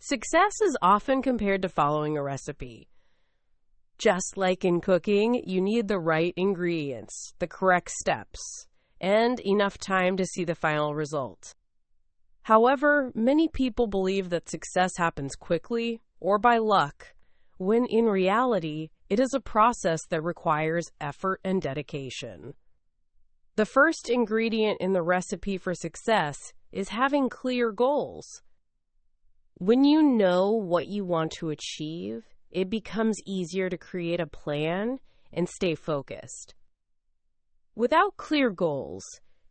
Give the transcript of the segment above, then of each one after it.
Success is often compared to following a recipe. Just like in cooking, you need the right ingredients, the correct steps, and enough time to see the final result. However, many people believe that success happens quickly or by luck, when in reality, it is a process that requires effort and dedication. The first ingredient in the recipe for success is having clear goals. When you know what you want to achieve, it becomes easier to create a plan and stay focused. Without clear goals,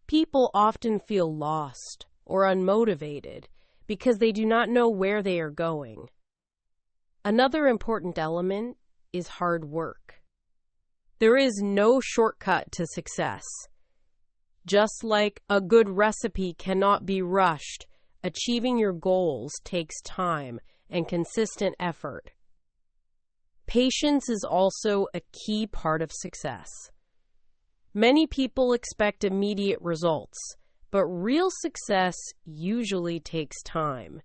people often feel lost or unmotivated because they do not know where they are going. Another important element is hard work. There is no shortcut to success. Just like a good recipe cannot be rushed, achieving your goals takes time and consistent effort. Patience is also a key part of success. Many people expect immediate results, but real success usually takes time.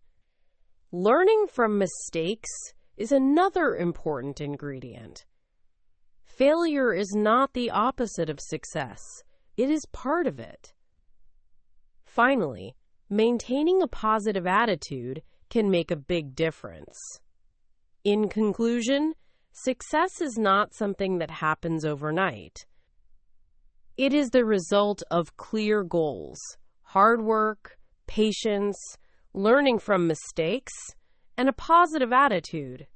Learning from mistakes is another important ingredient. Failure is not the opposite of success. It is part of it. Finally, maintaining a positive attitude can make a big difference. In conclusion, success is not something that happens overnight. It is the result of clear goals, hard work, patience, learning from mistakes, and a positive attitude.